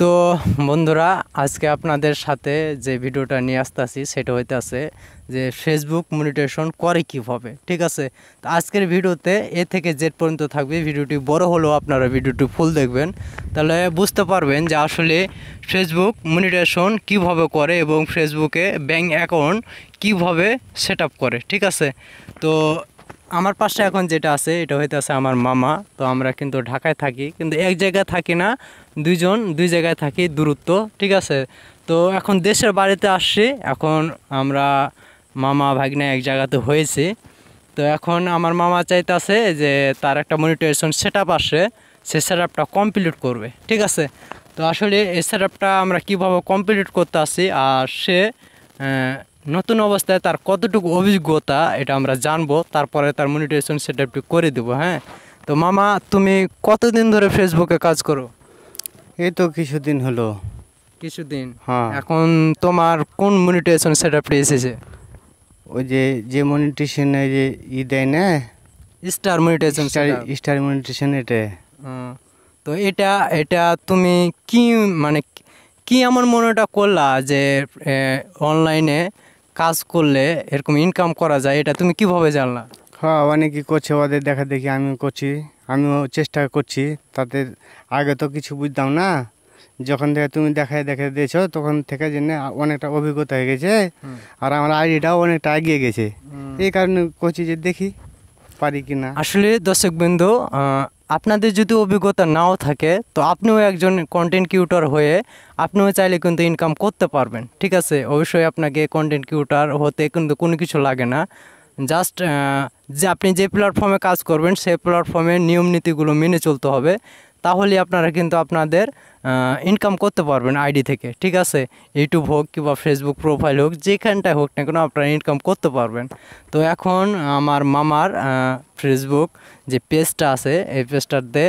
তো বন্ধুরা, আজকে আপনাদের সাথে যে ভিডিওটা নিয়ে আসতেছি সেটা হইতেছে যে ফেসবুক মনিটাইজেশন করে কীভাবে। ঠিক আছে, তো আজকের ভিডিওতে এ থেকে জেড পর্যন্ত থাকবে। ভিডিওটি বড় হলেও আপনারা ভিডিওটি ফুল দেখবেন, তাহলে বুঝতে পারবেন যে আসলে ফেসবুক মনিটাইজেশন কীভাবে করে এবং ফেসবুকে ব্যাঙ্ক অ্যাকাউন্ট কীভাবে সেট আপ করে। ঠিক আছে, তো আমার পাশে এখন যেটা আছে এটা হইতেছে আমার মামা। তো আমরা কিন্তু ঢাকায় থাকি, কিন্তু এক জায়গায় থাকি না, দুই জায়গায় থাকি, দূরত্ব। ঠিক আছে, তো এখন দেশের বাড়িতে আসছি। এখন আমরা মামা ভাগ্নে এক জায়গাতে হয়েছি। তো এখন আমার মামা চাইতেছে যে তার একটা মনিটাইজেশন সেট আপ আসে, সে সেট আপটা কমপ্লিট করবে। ঠিক আছে, তো আসলে এই সেট আপটা আমরা কীভাবে কমপ্লিট করতে আসি আর সে নতুন অবস্থায় তার কতটুকু অভিজ্ঞতা এটা আমরা জানবো, তারপরে তার মনিটাইজেশন সেট আপটি করে দেবো। হ্যাঁ, তো মামা, তুমি কতদিন ধরে ফেসবুকে কাজ করো? এই তো কিছুদিন হলো। কিছুদিন? হ্যাঁ, এখন তোমার কোন মনিটাইজেশন সেট আপটি এসেছে? ওই যে মনিটেশনে যে দেয় না, star monetization star set up. Star monetization এটা। তো এটা এটা তুমি কি মানে কি এমন মনেটা করলা যে অনলাইনে কাজ করলে এরকম ইনকাম করা যায়, এটা তুমি কিভাবে জানলা? হ্যাঁ, অনেকে করছে, ওদের দেখা দেখি আমিও করছি, আমিও চেষ্টা করছি। তাদের আগে তো কিছু বুঝতাম না, যখন থেকে তুমি দেখায় দিয়েছো তখন থেকে জেনে অনেকটা অভিজ্ঞতা হয়ে গেছে। আর আমার আইডিটাও অনেকটা এগিয়ে গেছে। এই কারণে করছি যে দেখি পারি কি না। আসলে দর্শকবৃন্দ, আপনাদের যদি অভিজ্ঞতা নাও থাকে তো আপনিও একজন কন্টেন্ট ক্রিয়েটর হয়ে আপনিও চাইলে কিন্তু ইনকাম করতে পারবেন। ঠিক আছে, অবশ্যই আপনাকে কন্টেন্ট ক্রিয়েটর হতে কিন্তু কোনো কিছু লাগে না। জাস্ট যে আপনি যে প্ল্যাটফর্মে কাজ করবেন সেই প্ল্যাটফর্মের নিয়ম নীতিগুলো মেনে চলতে হবে, তাহলে আপনারা কিন্তু আপনাদের ইনকাম করতে পারবেন আইডি থেকে। ঠিক আছে, ইউটিউব হোক কিংবা ফেসবুক প্রোফাইল হোক, যেখানটায় হোক না কেন আপনারা ইনকাম করতে পারবেন। তো এখন আমার মামার ফেসবুক যে পেজটা আছে এই পেজটাতে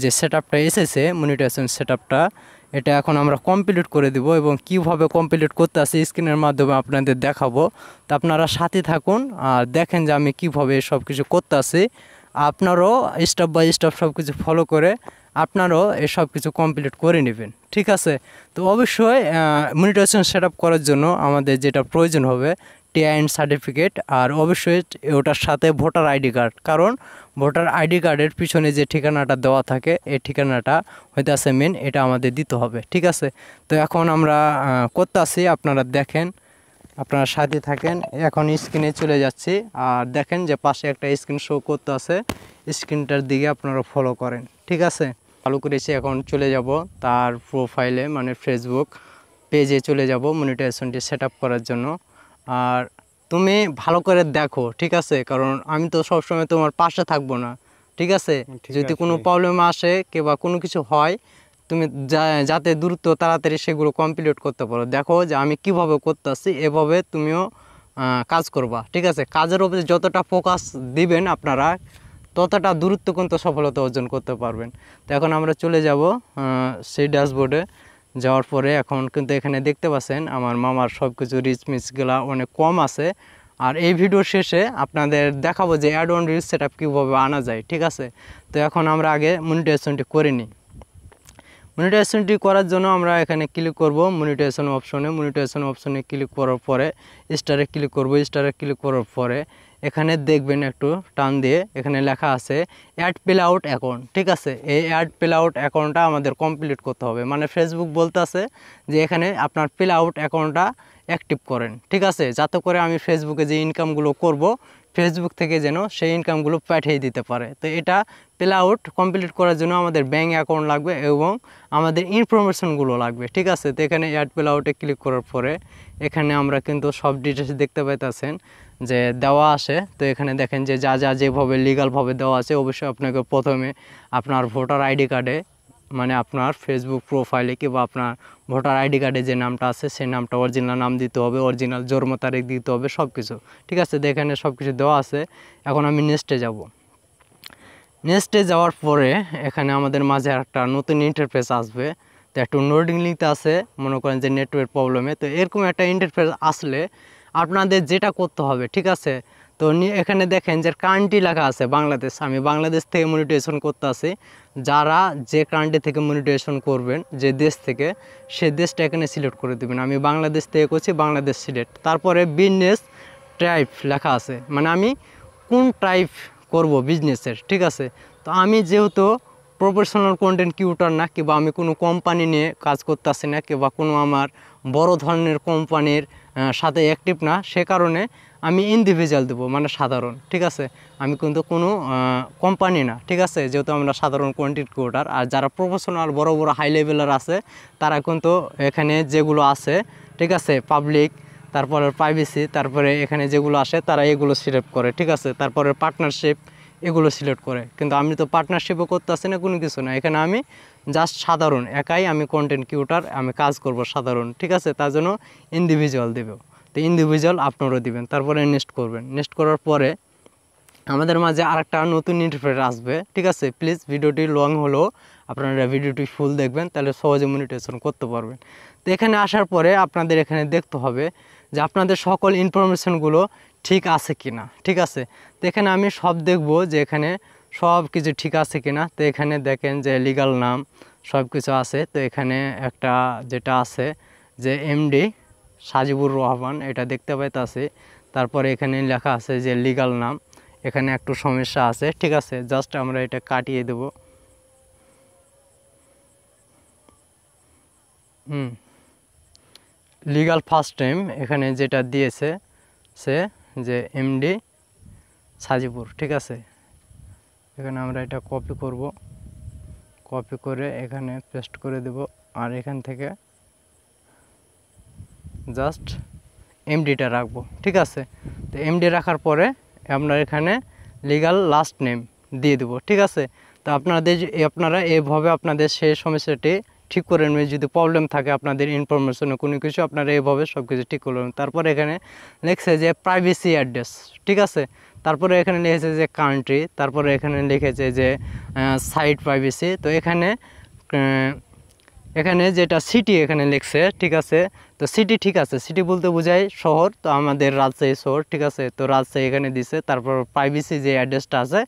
যে সেট আপটা এসেছে, মনিটাইজেশন সেট আপটা, এটা এখন আমরা কমপ্লিট করে দিব এবং কিভাবে কমপ্লিট করতে আসি স্ক্রিনের মাধ্যমে আপনাদের দেখাবো। তো আপনারা সাথে থাকুন আর দেখেন যে আমি কীভাবে সব কিছু করতে আসি। আপনারাও স্টেপ বাই স্টেপ সব কিছু ফলো করে আপনারাও এসব কিছু কমপ্লিট করে নেবেন। ঠিক আছে, তো অবশ্যই মনিটাইজেশন সেট আপ করার জন্য আমাদের যেটা প্রয়োজন হবে টিআইএন সার্টিফিকেট, আর অবশ্যই ওটার সাথে ভোটার আইডি কার্ড। কারণ ভোটার আইডি কার্ডের পিছনে যে ঠিকানাটা দেওয়া থাকে এই ঠিকানাটা হইতে আছে মেন, এটা আমাদের দিতে হবে। ঠিক আছে, তো এখন আমরা করতে আসি, আপনারা দেখেন, আপনারা সাথে থাকেন। এখন স্ক্রিনে চলে যাচ্ছি আর দেখেন যে পাশে একটা স্ক্রিন শো করতে আছে, স্ক্রিনটার দিকে আপনারা ফলো করেন। ঠিক আছে, চালু করেছি। এখন চলে যাব তার প্রোফাইলে, মানে ফেসবুক পেজে চলে যাব মনিটাইজেশনটি সেট আপ করার জন্য। আর তুমি ভালো করে দেখো, ঠিক আছে, কারণ আমি তো সবসময় তোমার পাশে থাকবো না। ঠিক আছে, যদি কোনো প্রবলেম আসে কিংবা কোনো কিছু হয়, তুমি যাতে দ্রুত তাড়াতাড়ি সেগুলো কমপ্লিট করতে পারো। দেখো যে আমি কিভাবে করতেছি, এভাবে তুমিও কাজ করবা। ঠিক আছে, কাজের উপরে যতটা ফোকাস দিবেন আপনারা ততটা দূরত্ব কিন্তু সফলতা অর্জন করতে পারবেন। তো এখন আমরা চলে যাব সেই ড্যাশবোর্ডে। যাওয়ার পরে এখন কিন্তু এখানে দেখতে পাচ্ছেন আমার মামার সব কিছু রিচ মিচগুলা অনেক কম আছে। আর এই ভিডিও শেষে আপনাদের দেখাবো যে ad on reach set up কীভাবে আনা যায়। ঠিক আছে, তো এখন আমরা আগে মনিটাইজেশনটি করে নিই। মনিটাইজেশনটি করার জন্য আমরা এখানে ক্লিক করব মনিটাইজেশন অপশনে। মনিটাইজেশন অপশনে ক্লিক করার পরে স্টারে ক্লিক করব। স্টারে ক্লিক করার পরে এখানে দেখবেন একটু টান দিয়ে এখানে লেখা আছে অ্যাড প্লে আউট অ্যাকাউন্ট। ঠিক আছে, এই অ্যাড প্লে আউট অ্যাকাউন্টটা আমাদের কমপ্লিট করতে হবে। মানে ফেসবুক বলতে আছে যে এখানে আপনার প্লে আউট অ্যাকাউন্টটা অ্যাক্টিভ করেন। ঠিক আছে, যাতে করে আমি ফেসবুকে যে ইনকামগুলো করব ফেসবুক থেকে যেন সেই ইনকামগুলো পাঠিয়ে দিতে পারে। তো এটা প্লে আউট কমপ্লিট করার জন্য আমাদের ব্যাঙ্ক অ্যাকাউন্ট লাগবে এবং আমাদের ইনফরমেশনগুলো লাগবে। ঠিক আছে, তো এখানে অ্যাড প্লে আউটে ক্লিক করার পরে এখানে আমরা কিন্তু সব ডিটেলস দেখতে পাইতেছেন যে দেওয়া আছে। তো এখানে দেখেন যে যা যেভাবে লিগালভাবে দেওয়া আছে, অবশ্যই আপনাকে প্রথমে আপনার ভোটার আইডি কার্ডে, মানে আপনার ফেসবুক প্রোফাইলে কিংবা আপনার ভোটার আইডি কার্ডে যে নামটা আছে সেই নামটা অরিজিনাল নাম দিতে হবে, অরিজিনাল জন্ম তারিখ দিতে হবে, সব কিছু। ঠিক আছে, তো এখানে সব কিছু দেওয়া আছে। এখন আমি নেক্সটে যাব। নেক্সটে যাওয়ার পরে এখানে আমাদের মাঝে একটা নতুন ইন্টারফেস আসবে। তো একটু লোডিং নিতে আছে, মনে করেন যে নেটওয়ার্ক প্রবলেমে। তো এরকম একটা ইন্টারফেস আসলে আপনাদের যেটা করতে হবে, ঠিক আছে, তো তো এখানে দেখেন যে কান্ট্রি লেখা আছে বাংলাদেশ, আমি বাংলাদেশ থেকে মনিটাইজেশন করতে আছি। যারা যে কান্ট্রি থেকে মনিটাইজেশন করবেন, যে দেশ থেকে, সে দেশটা এখানে সিলেক্ট করে দেবেন। আমি বাংলাদেশ থেকে করছি, বাংলাদেশ সিলেক্ট। তারপরে বিজনেস টাইপ লেখা আছে, মানে আমি কোন টাইপ করব বিজনেসের, ঠিক আছে। তো আমি যেহেতু প্রফেশনাল কন্টেন্ট ক্রিয়েটর না, কিংবা আমি কোনো কোম্পানি নিয়ে কাজ করতেছি না, কিংবা কোনো আমার বড় ধরনের কোম্পানির সাথে অ্যাক্টিভ না, সে কারণে আমি ইন্ডিভিজুয়াল দেবো, মানে সাধারণ, ঠিক আছে। আমি কিন্তু কোনো কোম্পানি না, ঠিক আছে, যেহেতু আমরা সাধারণ কন্টেন্ট ক্রিয়েটর। আর যারা প্রফেশনাল বড় বড় হাই লেভেলের আছে, তারা কিন্তু এখানে যেগুলো আছে, ঠিক আছে, পাবলিক, তারপরে প্রাইভেসি, তারপরে এখানে যেগুলো আসে তারা এগুলো সিলেক্ট করে, ঠিক আছে। তারপরে পার্টনারশিপ, এগুলো সিলেক্ট করে। কিন্তু আমি তো পার্টনারশিপও করতে আসি না, কোনো কিছু না। এখানে আমি জাস্ট সাধারণ একাই আমি কন্টেন্ট ক্রিয়েটর, আমি কাজ করব সাধারণ, ঠিক আছে। তার জন্য ইন্ডিভিজুয়াল দেবে। তো ইন্ডিভিজুয়াল আপনারও দিবেন, তারপরে নেক্সট করবেন। নেক্সট করার পরে আমাদের মাঝে আরেকটা নতুন ইন্টারফেস আসবে, ঠিক আছে। প্লিজ ভিডিওটি লং হলেও আপনারা ভিডিওটি ফুল দেখবেন, তাহলে সহজে মনিটাইজেশন করতে পারবেন। তো এখানে আসার পরে আপনাদের এখানে দেখতে হবে যে আপনাদের সকল ইনফরমেশনগুলো ঠিক আছে কি না, ঠিক আছে। তো এখানে আমি সব দেখব যে এখানে সব কিছু ঠিক আছে কি না। তো এখানে দেখেন যে লিগ্যাল নাম সব কিছু আছে। তো এখানে একটা যেটা আছে যে এমডি সাজিবুর রহমান, এটা দেখতে পাইতেছি। তারপরে এখানে লেখা আছে যে লিগ্যাল নাম, এখানে একটু সমস্যা আছে, ঠিক আছে। জাস্ট আমরা এটা কাটিয়ে দেব। লিগ্যাল ফার্স্ট টাইম এখানে যেটা দিয়েছে সে যে এমডি সাজিপুর, ঠিক আছে। এখানে আমরা এটা কপি করব, কপি করে এখানে পেস্ট করে দেব। আর এখান থেকে জাস্ট এমডিটা রাখবো, ঠিক আছে। তো এমডি রাখার পরে আমরা এখানে লিগ্যাল লাস্ট নেম দিয়ে দেবো, ঠিক আছে। তো আপনারা এইভাবে আপনাদের সেই সমস্যাটি ঠিক করে নেবেন। যদি প্রবলেম থাকে আপনাদের ইনফরমেশনে কোনো কিছু, আপনারা এইভাবে সব কিছু ঠিক করবেন। তারপরে এখানে লিখছে যে প্রাইভেসি অ্যাড্রেস, ঠিক আছে। তারপরে এখানে লিখেছে যে কান্ট্রি, তারপরে এখানে লিখেছে যে সাইট প্রাইভেসি। তো এখানে যেটা সিটি এখানে লিখছে, ঠিক আছে। তো সিটি ঠিক আছে, সিটি বলতে বোঝায় শহর। তো আমাদের রাজশাহী শহর, ঠিক আছে। তো রাজশাহী এখানে দিছে। তারপর প্রাইভেসি যে অ্যাড্রেসটা আছে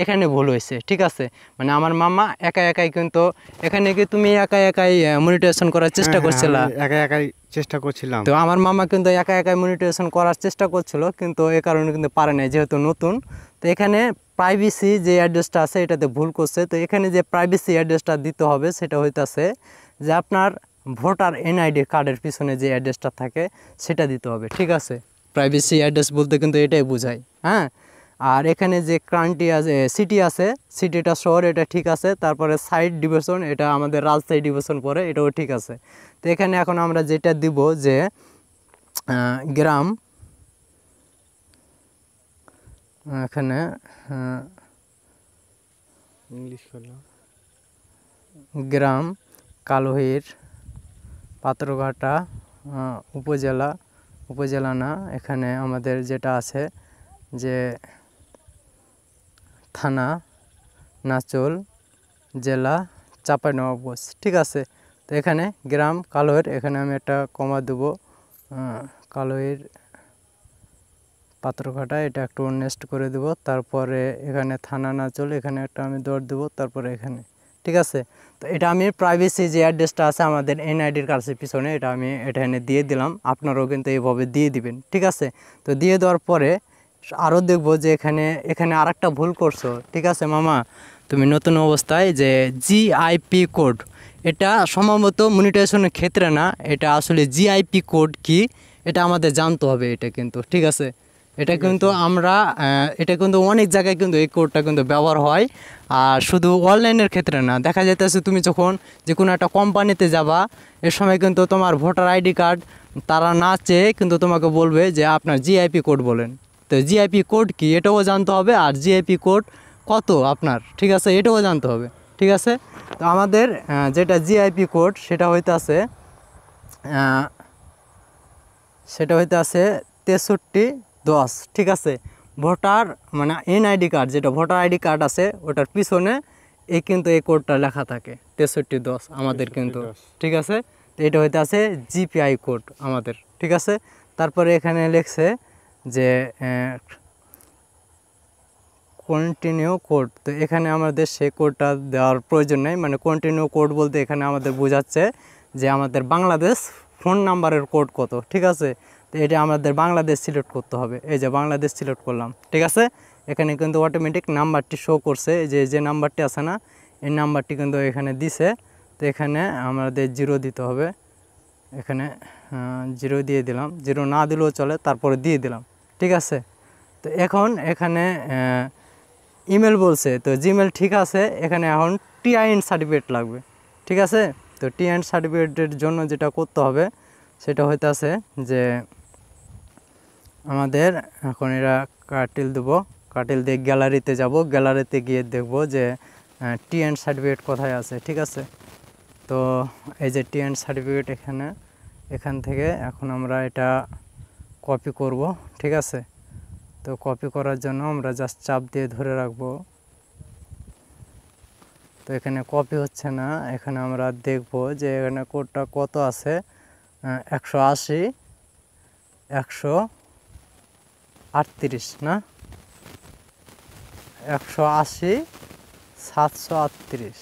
এখানে ভুল হয়েছে, ঠিক আছে। মানে আমার মামা একাই কিন্তু এখানে কি তুমি একাই মনিটাইজেশন করার চেষ্টা করছিলা? একাই চেষ্টা করছিলাম। তো আমার মামা কিন্তু একাই মনিটাইজেশন করার চেষ্টা করছিল, কিন্তু এ কারণে কিন্তু পারে নাই, যেহেতু নতুন। তো এখানে প্রাইভেসি যে অ্যাড্রেসটা আছে এটাতে ভুল করছে। তো এখানে যে প্রাইভেসি অ্যাড্রেসটা দিতে হবে সেটা হইতাছে যে আপনার ভোটার এনআইডি কার্ডের পিছনে যে অ্যাড্রেসটা থাকে সেটা দিতে হবে, ঠিক আছে। প্রাইভেসি অ্যাড্রেস বলতে কিন্তু এটাই বোঝায়, হ্যাঁ। আর এখানে যে কান্ট্রি আছে, সিটি আছে, সিটিটা শহর, এটা ঠিক আছে। তারপরে সাইড ডিভিশন, এটা আমাদের রাজশাহী ডিভিশন পড়ে, এটাও ঠিক আছে। তো এখানে এখন আমরা যেটা দিব যে গ্রাম, এখানে ইংলিশ হলো গ্রাম কালোহির পাথরঘাটা উপজেলা না, এখানে আমাদের যেটা আছে যে থানা নাচল, জেলা চাঁপাইনবাবগঞ্জ, ঠিক আছে। তো এখানে গ্রাম কালোহির, এখানে আমি একটা কমা দেবো, কালোহির পাথরঘাটা, এটা একটু নেক্সট করে দেব। তারপরে এখানে থানা নাচল, এখানে একটা আমি দৌড় দেবো। তারপরে এখানে, ঠিক আছে। তো এটা আমি প্রাইভেসি যে অ্যাড্রেসটা আছে আমাদের এনআইডির কার্ডের পিছনে, এটা আমি এখানে দিয়ে দিলাম। আপনারাও কিন্তু এইভাবে দিয়ে দিবেন, ঠিক আছে। তো দিয়ে দেওয়ার পরে আরও দেখবো যে এখানে আরেকটা ভুল করছো, ঠিক আছে মামা। তুমি নতুন অবস্থায় যে জিআইপি কোড, এটা সম্ভবত মনিটাইজেশনের ক্ষেত্রে না, এটা আসলে জিআইপি কোড কি এটা আমাদের জানতে হবে, এটা কিন্তু, ঠিক আছে। এটা কিন্তু এটা কিন্তু অনেক জায়গায় কিন্তু এই কোডটা কিন্তু ব্যবহার হয়। আর শুধু অনলাইনের ক্ষেত্রে না, দেখা যাইতেছে তুমি যখন যে কোনো একটা কোম্পানিতে যাবা, এ সময় কিন্তু তোমার ভোটার আইডি কার্ড তারা না চেয়ে কিন্তু তোমাকে বলবে যে আপনার জিআইপি কোড বলেন। তো জিআইপি কোড কি এটাও জানতে হবে, আর জিআইপি কোড কত আপনার, ঠিক আছে, এটাও জানতে হবে, ঠিক আছে। তো আমাদের যেটা জিআইপি কোড সেটা হইতাছে 6310, ঠিক আছে। ভোটার মানে এনআইডি কার্ড, যেটা ভোটার আইডি কার্ড আছে ওটার পিছনে কিন্তু এই কোডটা লেখা থাকে 6310 আমাদের কিন্তু, ঠিক আছে। তো এটা হইতে আছে জিপিআই কোড আমাদের, ঠিক আছে। তারপরে এখানে লিখছে যে কন্টিনিউ কোড, তো এখানে আমাদের সেই কোডটা দেওয়ার প্রয়োজন নেই। মানে কন্টিনিউ কোড বলতে এখানে আমাদের বোঝাচ্ছে যে আমাদের বাংলাদেশ ফোন নাম্বারের কোড কত, ঠিক আছে। তো এটা আমাদের বাংলাদেশ সিলেক্ট করতে হবে। এই যে বাংলাদেশ সিলেক্ট করলাম, ঠিক আছে। এখানে কিন্তু অটোমেটিক নাম্বারটি শো করছে, যে নাম্বারটি আছে না, এই নাম্বারটি কিন্তু এখানে দিছে। তো এখানে আমাদের 0 দিতে হবে। এখানে 0 দিয়ে দিলাম, 0 না দিলেও চলে, তারপরে দিয়ে দিলাম, ঠিক আছে। তো এখন এখানে ইমেল বলছে, তো জিমেল ঠিক আছে। এখানে এখন টিআইএন সার্টিফিকেট লাগবে, ঠিক আছে। তো টিআইএন সার্টিফিকেটের জন্য যেটা করতে হবে সেটা হইতেছে যে আমাদের এখন এরা কার্টেল দেবো, কার্টেল দিয়ে গ্যালারিতে যাব, গ্যালারিতে গিয়ে দেখব যে টিএন সার্টিফিকেট কোথায় আছে, ঠিক আছে। তো এই যে টিএন সার্টিফিকেট এখান থেকে এখন আমরা এটা কপি করব, ঠিক আছে। তো কপি করার জন্য আমরা জাস্ট চাপ দিয়ে ধরে রাখবো। তো এখানে কপি হচ্ছে না। এখানে আমরা দেখব যে এখানে কোডটা কত আছে, 180 138 না, 180 738,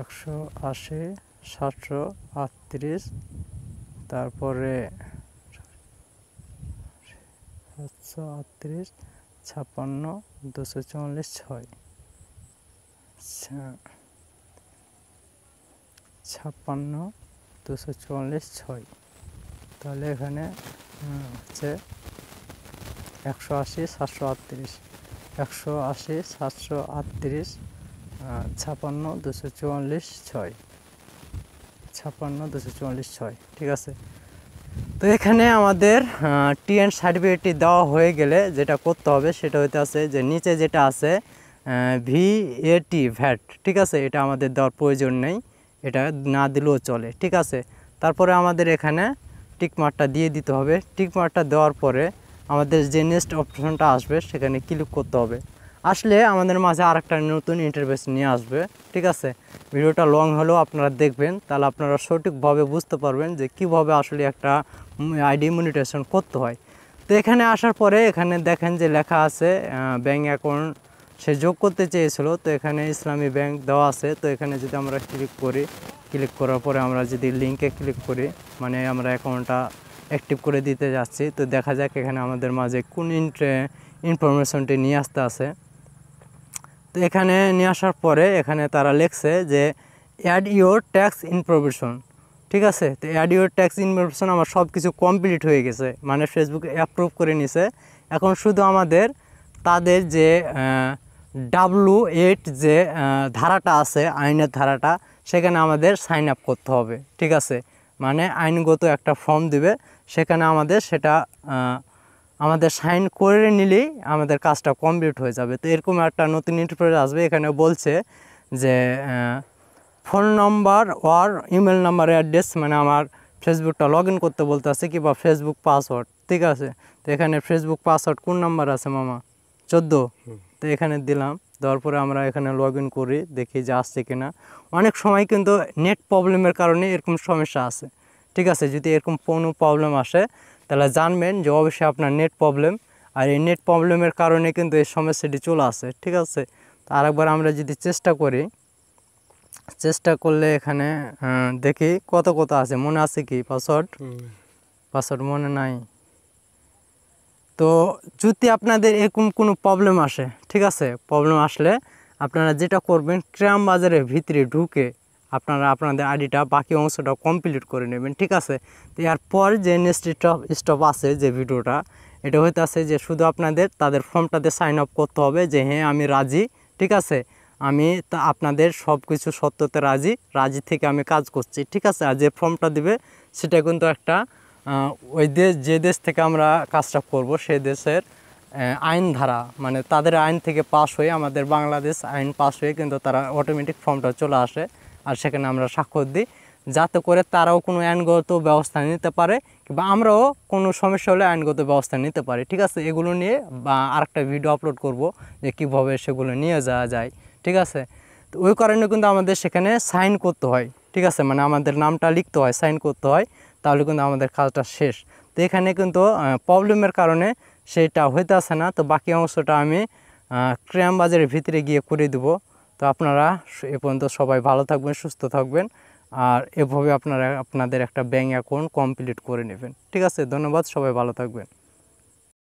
180 738, তারপরে 738 56 244 6, 56 244 6। তাহলে এখানে হচ্ছে 180 738, 180 738, 56 244 6, 56 244 6, ঠিক আছে। তো এখানে আমাদের টিএন সার্টিফিকেটটি দেওয়া হয়ে গেলে যেটা করতে হবে সেটা হইতে আছে যে নিচে যেটা আছে ভিএটি ভ্যাট, ঠিক আছে। এটা আমাদের দেওয়ার প্রয়োজন নেই, এটা না দিলেও চলে, ঠিক আছে। তারপরে আমাদের এখানে টিকমার্কটা দিয়ে দিতে হবে। টিকমার্কটা দেওয়ার পরে আমাদের যে নেক্সট অপশনটা আসবে সেখানে ক্লিক করতে হবে। আসলে আমাদের মাঝে আরেকটা নতুন ইন্টারফেস নিয়ে আসবে, ঠিক আছে। ভিডিওটা লং হলেও আপনারা দেখবেন, তাহলে আপনারা সঠিকভাবে বুঝতে পারবেন যে কীভাবে আসলে একটা আইডি মনিটাইজেশন করতে হয়। তো এখানে আসার পরে এখানে দেখেন যে লেখা আছে ব্যাঙ্ক অ্যাকাউন্ট সে যোগ করতে চেয়েছিল, তো এখানে ইসলামী ব্যাংক দেওয়া আছে। তো এখানে যদি আমরা ক্লিক করি, ক্লিক করার পরে আমরা যদি লিঙ্কে ক্লিক করি, মানে আমরা অ্যাকাউন্টটা অ্যাক্টিভ করে দিতে যাচ্ছি, তো দেখা যাক এখানে আমাদের মাঝে কোন ইনফরমেশনটি নিয়ে আসতে আছে। তো এখানে নিয়ে আসার পরে এখানে তারা লিখছে যে অ্যাড ইউর ট্যাক্স ইনফরমেশন, ঠিক আছে। তো অ্যাড ইউর ট্যাক্স ইনফরমেশন আমার সব কিছু কমপ্লিট হয়ে গেছে, মানে ফেসবুক অ্যাপ্রুভ করে নিছে। এখন শুধু আমাদের তাদের যে W8 যে ধারাটা আছে, আইনের ধারাটা, সেখানে আমাদের সাইন আপ করতে হবে, ঠিক আছে। মানে আইনগত একটা ফর্ম দিবে, সেখানে আমাদের সেটা আমাদের সাইন করে নিলেই আমাদের কাজটা কমপ্লিট হয়ে যাবে। তো এরকম একটা নতুন ইন্টারফেস আসবে। এখানে বলছে যে ফোন নাম্বার আর ইমেল নাম্বার অ্যাড্রেস, মানে আমার ফেসবুকটা লগ ইন করতে বলতে আছে, কিংবা ফেসবুক পাসওয়ার্ড, ঠিক আছে। তো এখানে ফেসবুক পাসওয়ার্ড কোন নাম্বার আছে মামা, 14। তো এখানে দিলাম, দেওয়ার পরে আমরা এখানে লগ ইন করি, দেখি যে আসছে কিনা। অনেক সময় কিন্তু নেট প্রবলেমের কারণে এরকম সমস্যা আছে, ঠিক আছে। যদি এরকম কোনো প্রবলেম আসে তাহলে জানবেন যে অবশ্যই আপনার নেট প্রবলেম, আর এই নেট প্রবলেমের কারণে কিন্তু এই সমস্যাটি চলে আসে, ঠিক আছে। তো আরেকবার আমরা যদি চেষ্টা করি, চেষ্টা করলে এখানে দেখি কত কত আছে, মনে আছে কি পাসওয়ার্ড, পাসওয়ার্ড মনে নাই। তো যদি আপনাদের এরকম কোনো প্রবলেম আসে, ঠিক আছে, প্রবলেম আসলে আপনারা যেটা করবেন, ক্রাম বাজারের ভিতরে ঢুকে আপনারা আপনাদের আইডিটা বাকি অংশটা কমপ্লিট করে নেবেন, ঠিক আছে। তো এরপর যে নেক্সট স্টপ আছে যে ভিডিওটা, এটা হইতে আছে যে শুধু আপনাদের তাদের ফর্মটাতে সাইন আপ করতে হবে যে হ্যাঁ আমি রাজি, ঠিক আছে, আমি তা আপনাদের সব কিছু সত্যতে রাজি থেকে আমি কাজ করছি, ঠিক আছে। আর যে ফর্মটা দিবে সেটা কিন্তু একটা ওই যে দেশ থেকে আমরা কাজটা করব সেই দেশের আইন ধারা, মানে তাদের আইন থেকে পাস হয়ে আমাদের বাংলাদেশ আইন পাস হয়ে কিন্তু তারা অটোমেটিক ফর্মটা চলে আসে, আর সেখানে আমরা স্বাক্ষর দিই, যাতে করে তারাও কোনো আইনগত ব্যবস্থা নিতে পারে, কিংবা আমরাও কোনো সমস্যা হলে আইনগত ব্যবস্থা নিতে পারি, ঠিক আছে। এগুলো নিয়ে বা আরেকটা ভিডিও আপলোড করব যে কীভাবে সেগুলো নিয়ে যাওয়া যায়, ঠিক আছে। তো ওই কারণে কিন্তু আমাদের সেখানে সাইন করতে হয়, ঠিক আছে, মানে আমাদের নামটা লিখতে হয়, সাইন করতে হয়, তাহলে কিন্তু আমাদের কাজটা শেষ। তো এখানে কিন্তু প্রবলেমের কারণে সেটা হইতেছে না। তো বাকি অংশটা আমি ক্রাম বাজারের ভিতরে গিয়ে করে দেবো। তো আপনারা এ পর্যন্ত সবাই ভালো থাকবেন, সুস্থ থাকবেন, আর এভাবে আপনারা আপনাদের একটা ব্যাঙ্ক অ্যাকাউন্ট কমপ্লিট করে নেবেন। ঠিক আছে, ধন্যবাদ, সবাই ভালো থাকবেন।